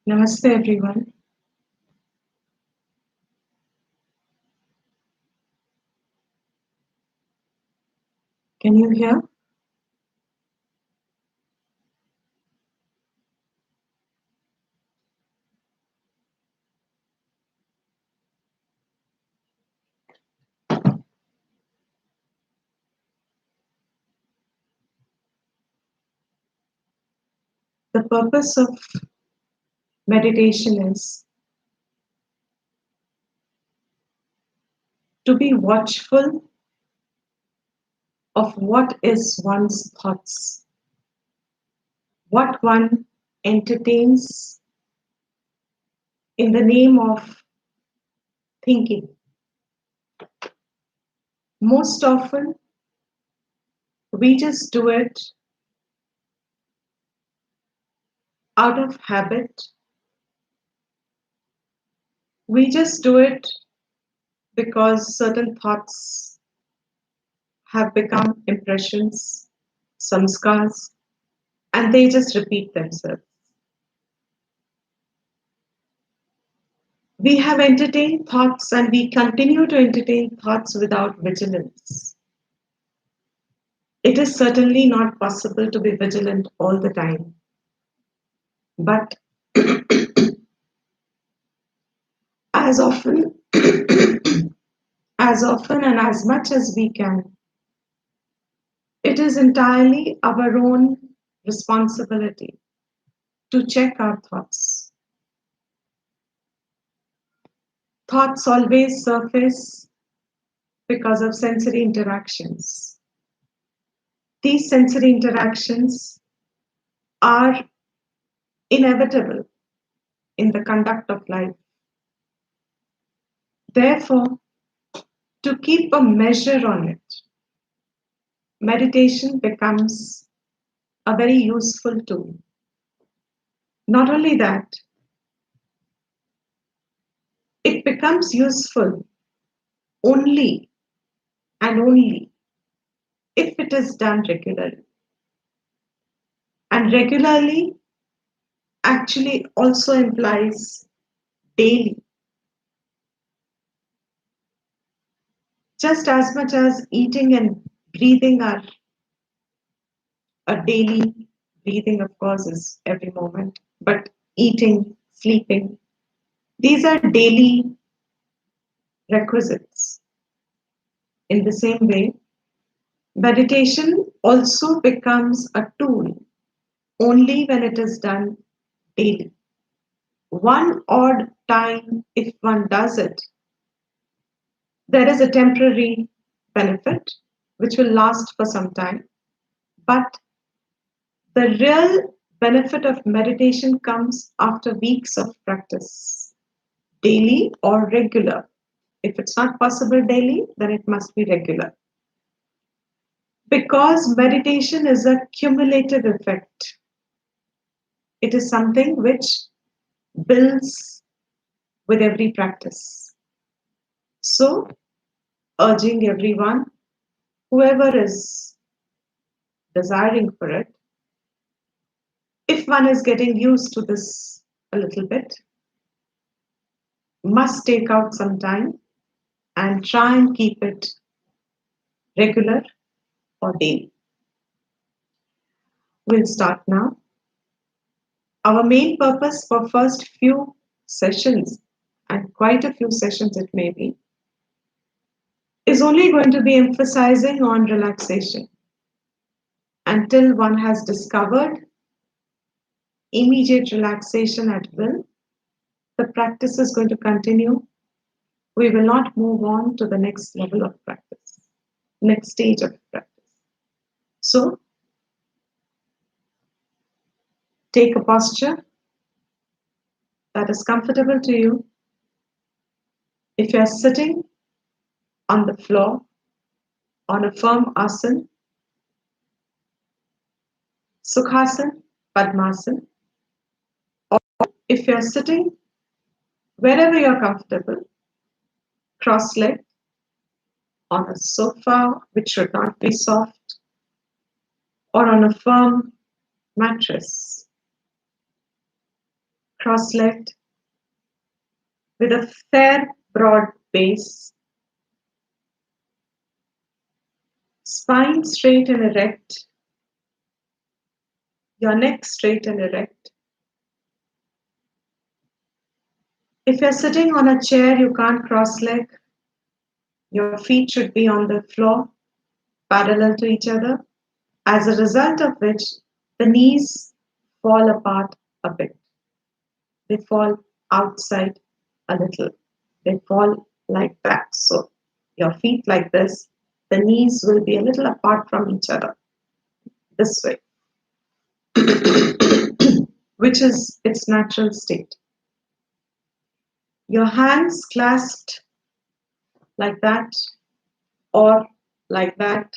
Namaste everyone. Can you hear? The purpose of meditation is to be watchful of what is one's thoughts, what one entertains in the name of thinking. Most often, we just do it out of habit. We just do it because certain thoughts have become impressions, samskars, and they just repeat themselves. We have entertained thoughts and we continue to entertain thoughts without vigilance. It is certainly not possible to be vigilant all the time, but as often, as often and as much as we can, it is entirely our own responsibility to check our thoughts. Thoughts always surface because of sensory interactions. These sensory interactions are inevitable in the conduct of life. Therefore, to keep a measure on it, meditation becomes a very useful tool. Not only that, it becomes useful only and only if it is done regularly. And regularly actually also implies daily, just as much as eating and breathing are a daily breathing, of course, is every moment, but eating, sleeping, these are daily requisites. In the same way, meditation also becomes a tool only when it is done daily. One odd time, if one does it, there is a temporary benefit which will last for some time. But the real benefit of meditation comes after weeks of practice, daily or regular. If it's not possible daily, then it must be regular. Because meditation is a cumulative effect, it is something which builds with every practice. So, urging everyone, whoever is desiring for it, if one is getting used to this a little bit, must take out some time and try and keep it regular or daily. We'll start now. Our main purpose for first few sessions, and quite a few sessions it may be, is only going to be emphasizing on relaxation until one has discovered immediate relaxation at will. The practice is going to continue. We will not move on to the next level of practice, next stage of practice. So, take a posture that is comfortable to you. If you are sitting on the floor on a firm asana, Sukhasana, Padmasana, or if you are sitting wherever you are comfortable, cross-legged on a sofa which should not be soft, or on a firm mattress, cross-legged, with a fair broad base, spine straight and erect, your neck straight and erect. If you're sitting on a chair, you can't cross-leg. Your feet should be on the floor, parallel to each other, as a result of which the knees fall apart a bit. They fall outside a little. They fall like that. So your feet like this, the knees will be a little apart from each other, this way, which is its natural state. Your hands clasped like that, or like that,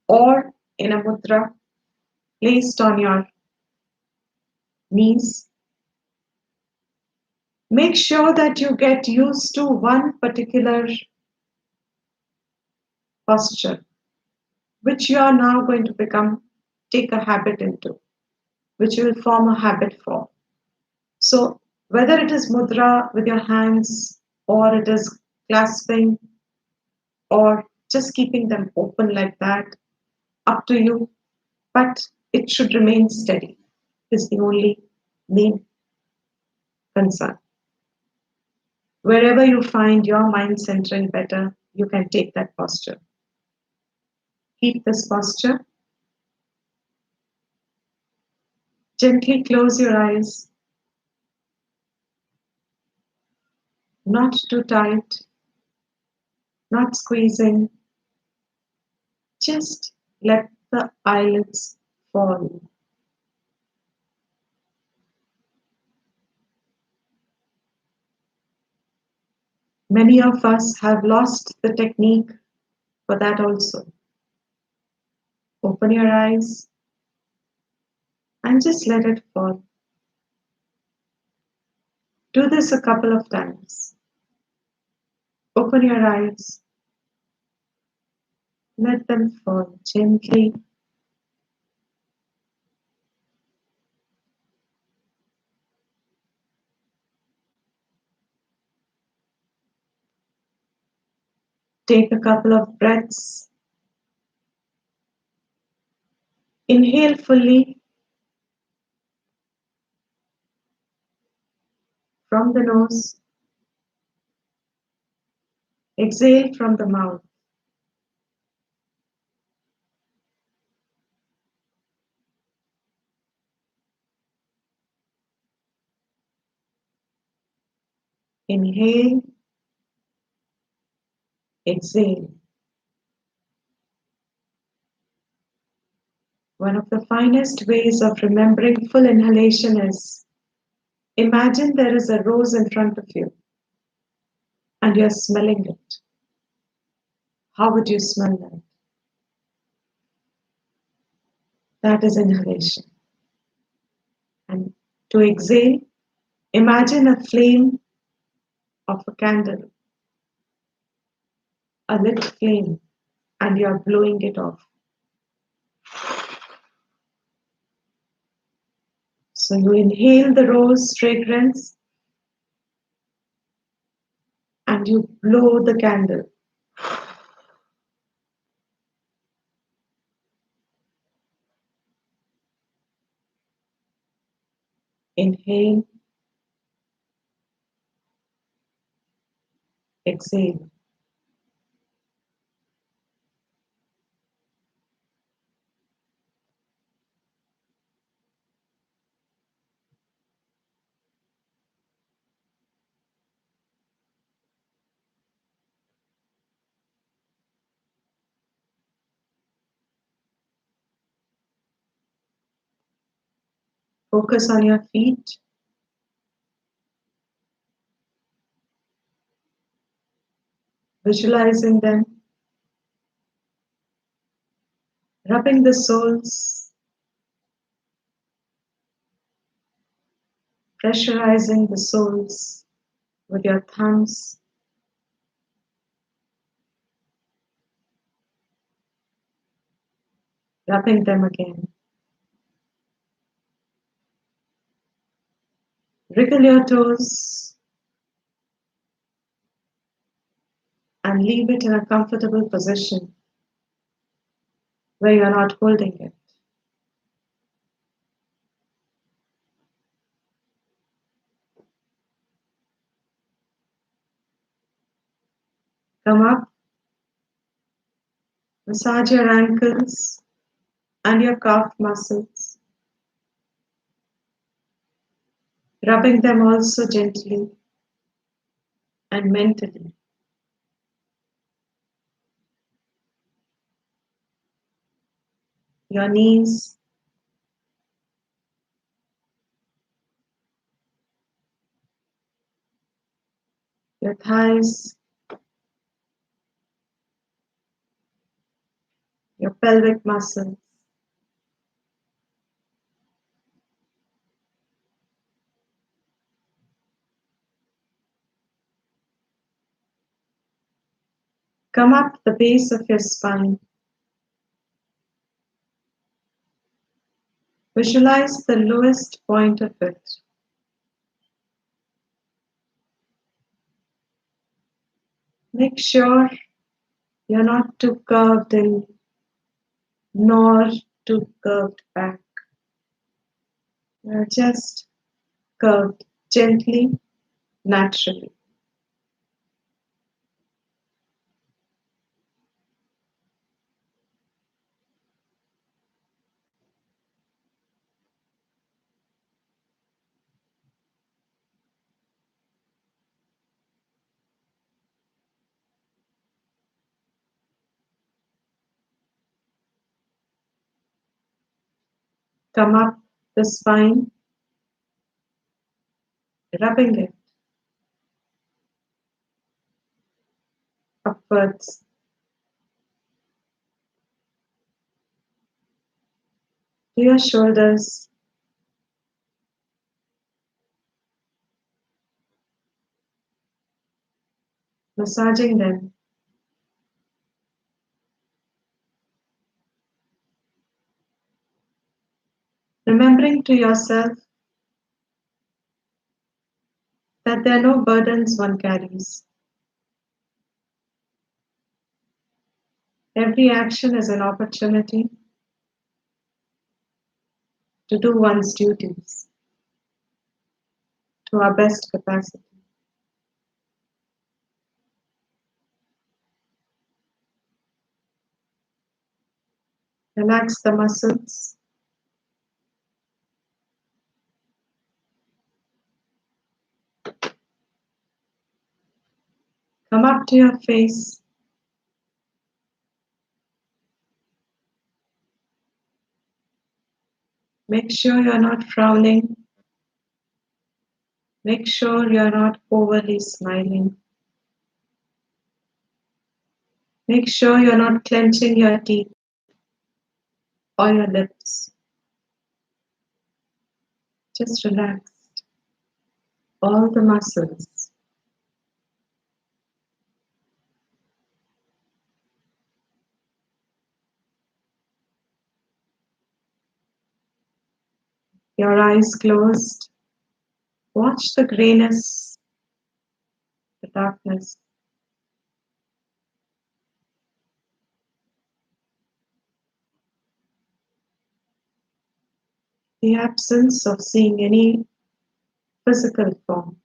or in a mudra placed on your knees. Make sure that you get used to one particular posture, which you are now going to take a habit into, which you will form a habit for. So, whether it is mudra with your hands, or it is clasping, or just keeping them open like that, up to you, but it should remain steady, is the only main concern. Wherever you find your mind centering better, you can take that posture. Keep this posture. Gently close your eyes, not too tight, not squeezing. Just let the eyelids fall. Many of us have lost the technique for that also. Open your eyes and just let it fall. Do this a couple of times. Open your eyes, let them fall gently. Take a couple of breaths. Inhale fully from the nose. Exhale from the mouth. Inhale, exhale. One of the finest ways of remembering full inhalation is, imagine there is a rose in front of you and you're smelling it. How would you smell that? That is inhalation. And to exhale, imagine a flame of a candle, a lit flame, and you're blowing it off. So you inhale the rose fragrance and you blow the candle. Inhale, exhale. Focus on your feet. Visualizing them, rubbing the soles, pressurizing the soles with your thumbs, rubbing them again, Wriggle your toes and leave it in a comfortable position where you're not holding it. Come up, massage your ankles and your calf muscles, rubbing them also gently and mentally. Your knees, your thighs, your pelvic muscles. Come up the base of your spine. Visualize the lowest point of it. Make sure you're not too curved in nor too curved back. You're just curved gently, naturally. Come up the spine, rubbing it upwards. To your shoulders, massaging them. Remembering to yourself that there are no burdens one carries. Every action is an opportunity to do one's duties to our best capacity. Relax the muscles. Come up to your face. Make sure you're not frowning. Make sure you're not overly smiling. Make sure you're not clenching your teeth or your lips. Just relax all the muscles. Your eyes closed. Watch the grayness, the darkness. The absence of seeing any physical form.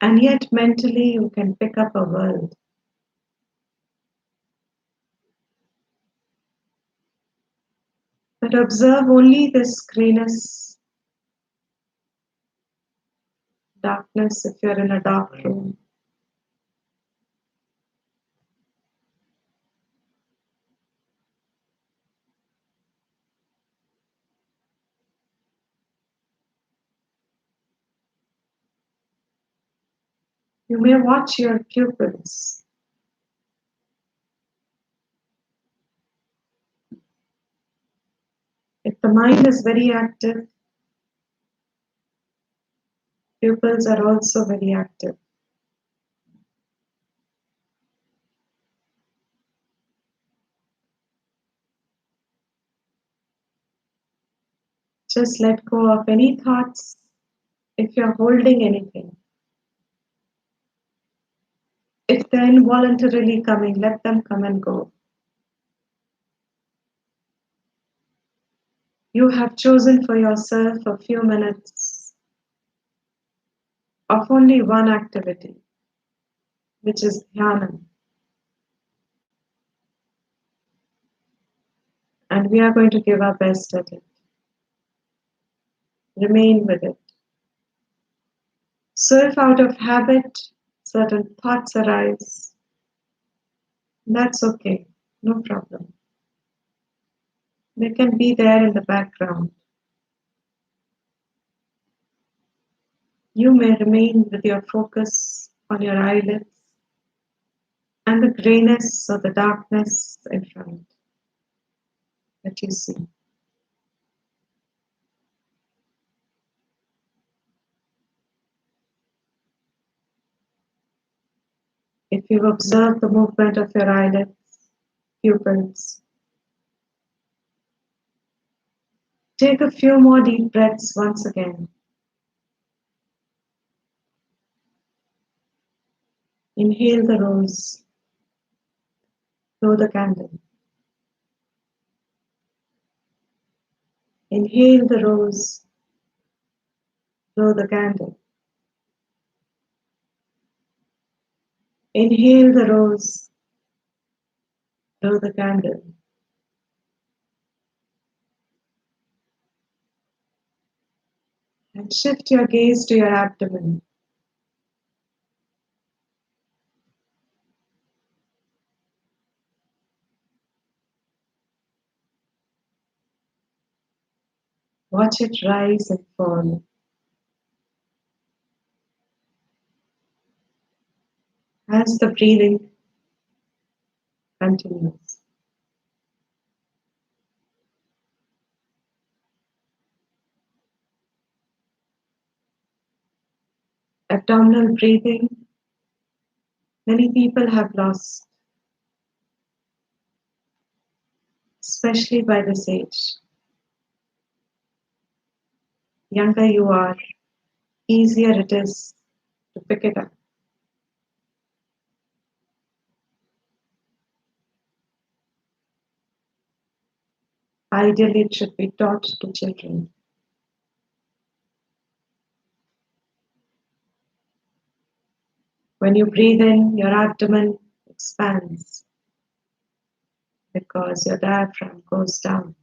And yet mentally you can pick up a world. But observe only this grayness, darkness if you're in a dark room. You may watch your pupils. If the mind is very active, pupils are also very active. Just let go of any thoughts. If you're holding anything, if they're involuntarily coming, let them come and go. You have chosen for yourself a few minutes of only one activity, which is dhyana, and we are going to give our best at it. Remain with it. So, if out of habit certain thoughts arise, that's okay, no problem. They can be there in the background. You may remain with your focus on your eyelids and the grayness or the darkness in front that you see. If you observe the movement of your eyelids, pupils, take a few more deep breaths once again. Inhale the rose, blow the candle. Inhale the rose, blow the candle. Inhale the rose, blow the candle. And shift your gaze to your abdomen. Watch it rise and fall as the breathing continues. Abdominal breathing, many people have lost, especially by this age. Younger you are, easier it is to pick it up. Ideally, it should be taught to children. When you breathe in, your abdomen expands because your diaphragm goes down.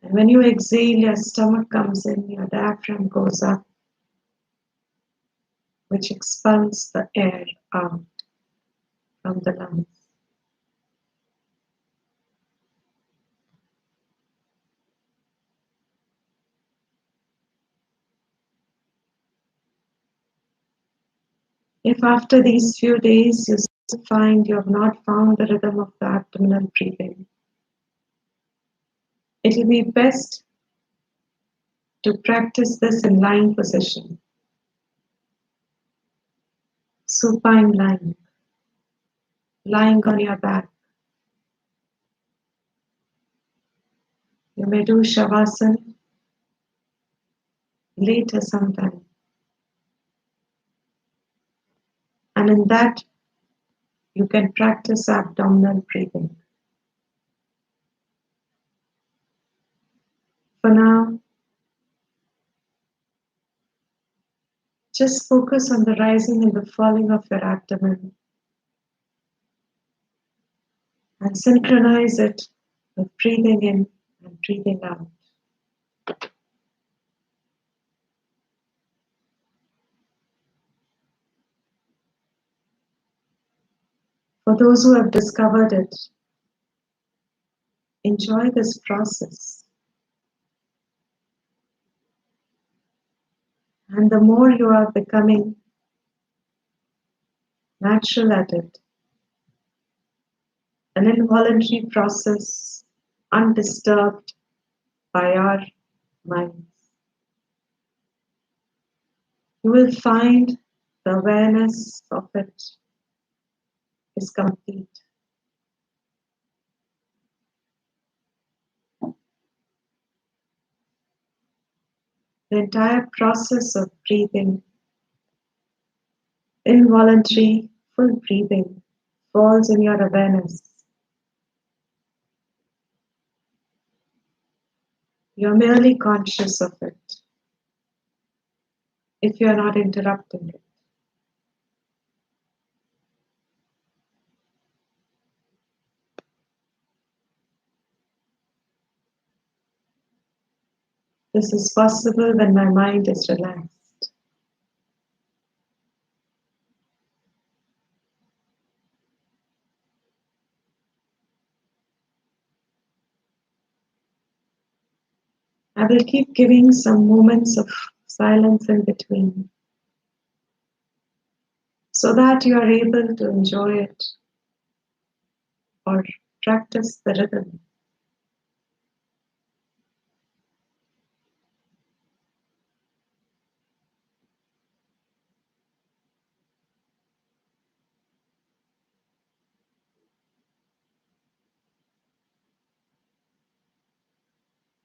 And when you exhale, your stomach comes in, your diaphragm goes up, which expels the air out from the lungs. If after these few days you still find you have not found the rhythm of the abdominal breathing, it will be best to practice this in lying position, supine lying, lying on your back. You may do shavasana later sometime. And in that, you can practice abdominal breathing. For now, just focus on the rising and the falling of your abdomen and synchronize it with breathing in and breathing out. For those who have discovered it, enjoy this process. And the more you are becoming natural at it, an involuntary process undisturbed by our minds, you will find the awareness of it is complete. The entire process of breathing, involuntary, full breathing, falls in your awareness. You're merely conscious of it if you're not interrupting it. This is possible when my mind is relaxed. I will keep giving some moments of silence in between so that you are able to enjoy it or practice the rhythm.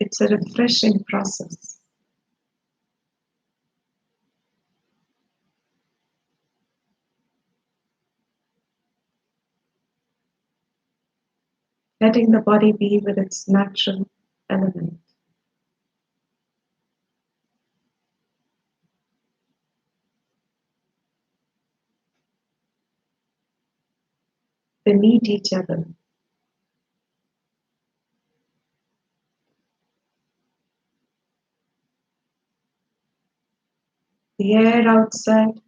It's a refreshing process. Letting the body be with its natural element. They need each other. The air outside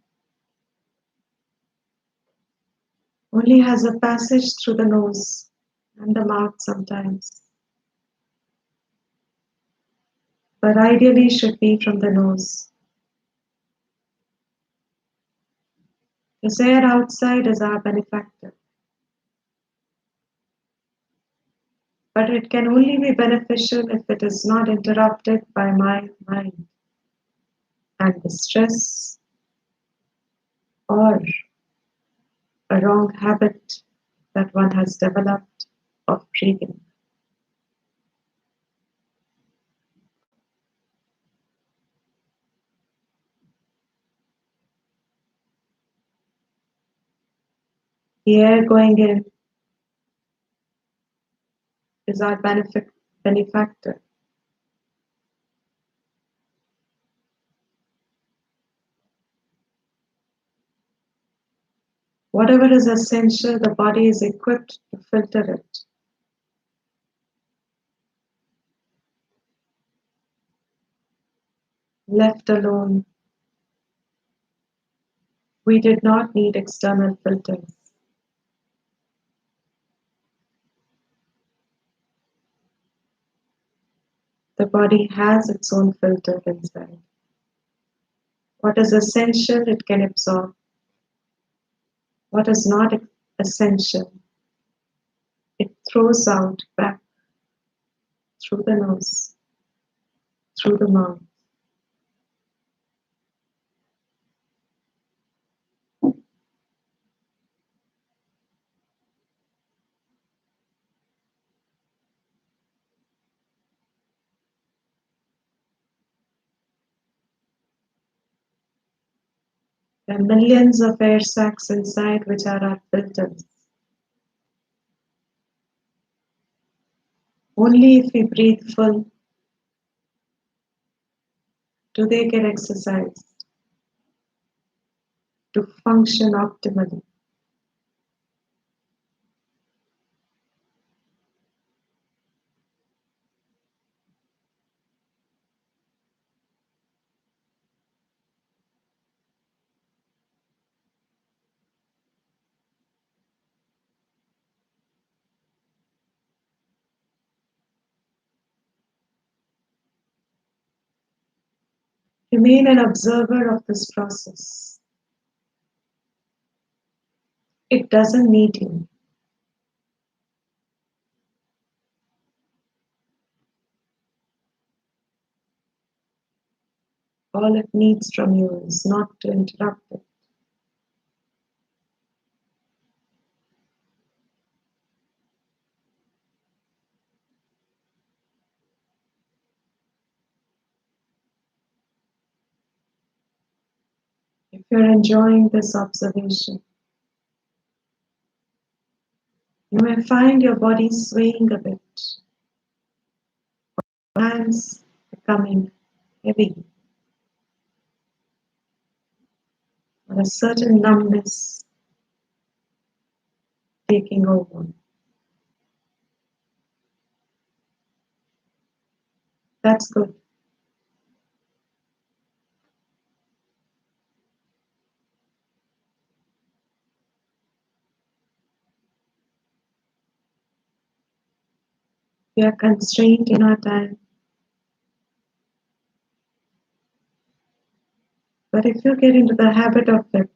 only has a passage through the nose and the mouth sometimes, but ideally should be from the nose. This air outside is our benefactor, but it can only be beneficial if it is not interrupted by my mind and the stress or a wrong habit that one has developed of breathing. The air going in is our benefactor. Whatever is essential, the body is equipped to filter it. Left alone, we did not need external filters. The body has its own filter inside. What is essential, it can absorb. What is not essential, it throws out back through the nose, through the mouth. There are millions of air sacs inside which are our filters. Only if we breathe full do they get exercised to function optimally. Remain an observer of this process. It doesn't need you. All it needs from you is not to interrupt it. you're enjoying this observation, you may find your body swaying a bit, hands becoming heavy, or a certain numbness taking over. That's good. We are constrained in our time, but if you get into the habit of it,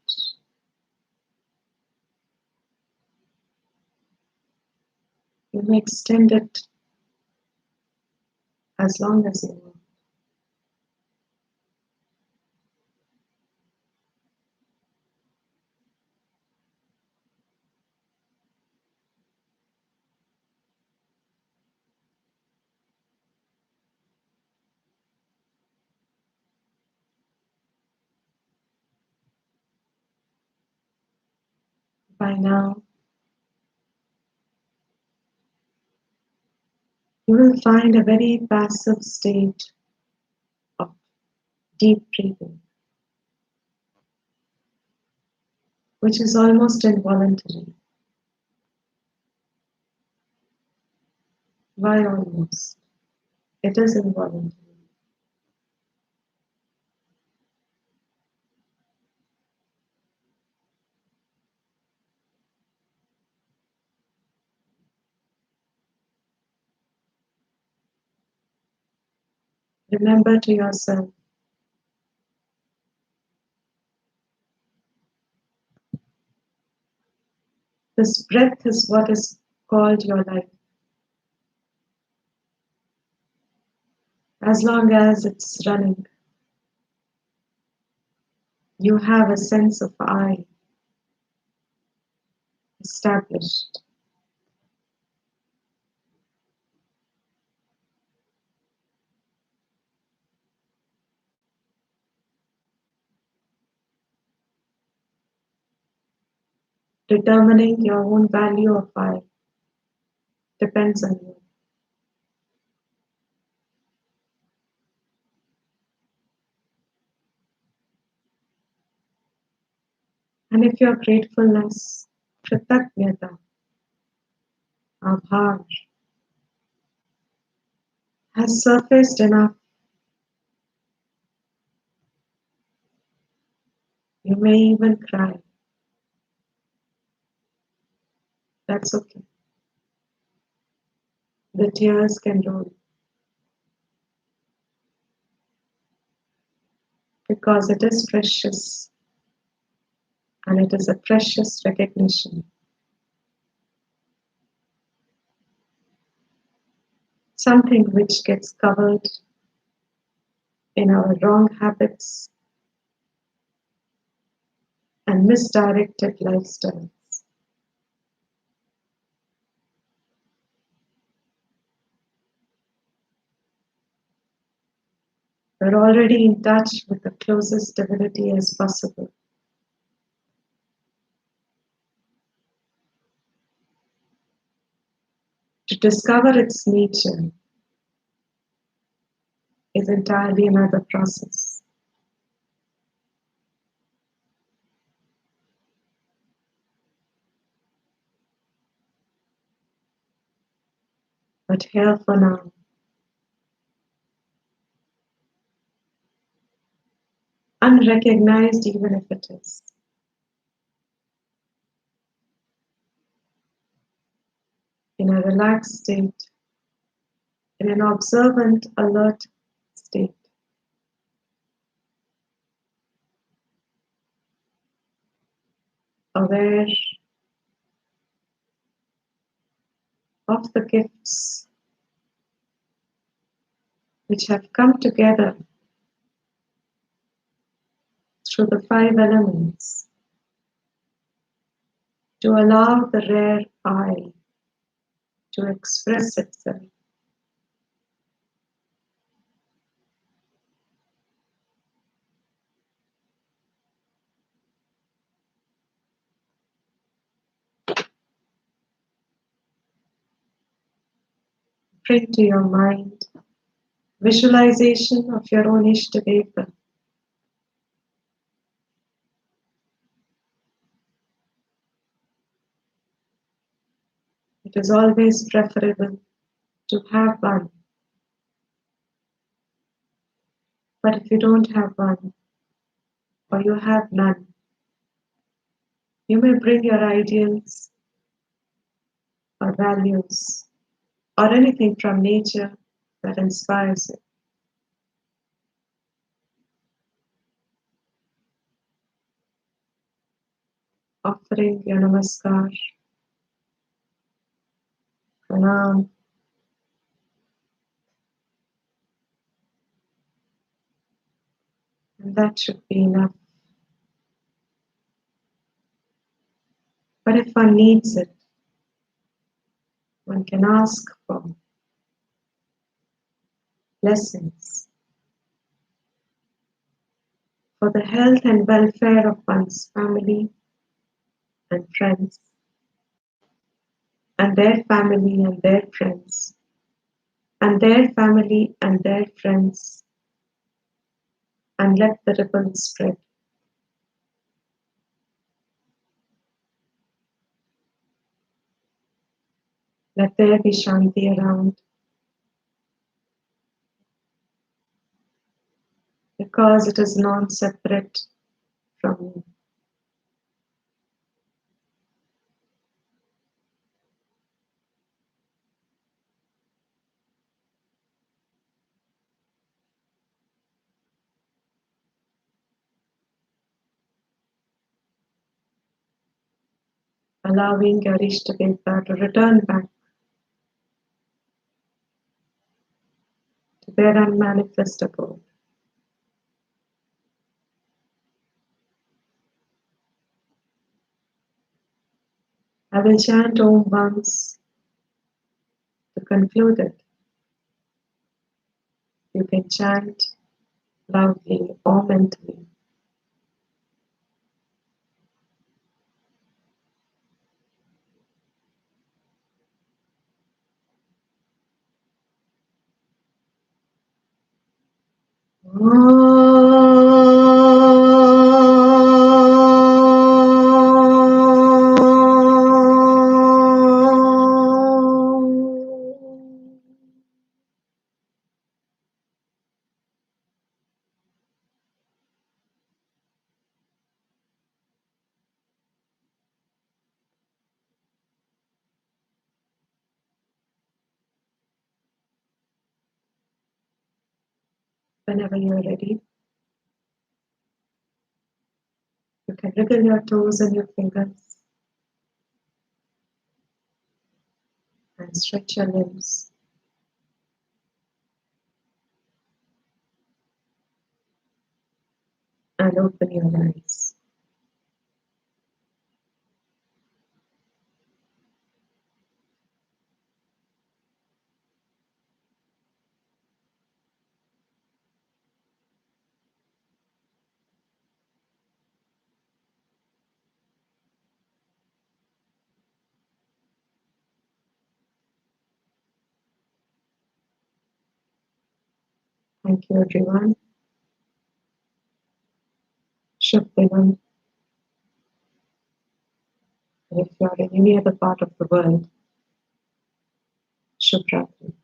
you may extend it as long as you want. By now, you will find a very passive state of deep breathing, which is almost involuntary. Why almost? It is involuntary. Remember to yourself, this breath is what is called your life. As long as it's running, you have a sense of I established. Determining your own value of I depends on you. And if your gratefulness, kritanyata, abhar, has surfaced enough, you may even cry. That's okay. The tears can roll because it is precious and it is a precious recognition. Something which gets covered in our wrong habits and misdirected lifestyles. We're already in touch with the closest divinity as possible. To discover its nature is entirely another process. But here for now, unrecognized even if it is, in a relaxed state, in an observant, alert state, aware of the gifts which have come together through the five elements to allow the rare I to express itself. bring to your mind visualization of your own Ishtadeva. It is always preferable to have one, but if you don't have one or you have none, you may bring your ideals or values or anything from nature that inspires you. Offering your namaskar, pranam, and that should be enough. But if one needs it, one can ask for blessings for the health and welfare of one's family and friends, and their family and their friends, and their family and their friends, and let the ripple spread. Let there be Shanti around, because it is non separate from you. Allowing your Ishtadeva to return back to their unmanifest abode. I will chant Om once to conclude it. You can chant loudly or mentally. Whenever you are ready, you can wriggle your toes and your fingers and stretch your limbs and open your eyes. Thank you, everyone. Shubh Dinam. And if you are in any other part of the world, Shubh Ratri.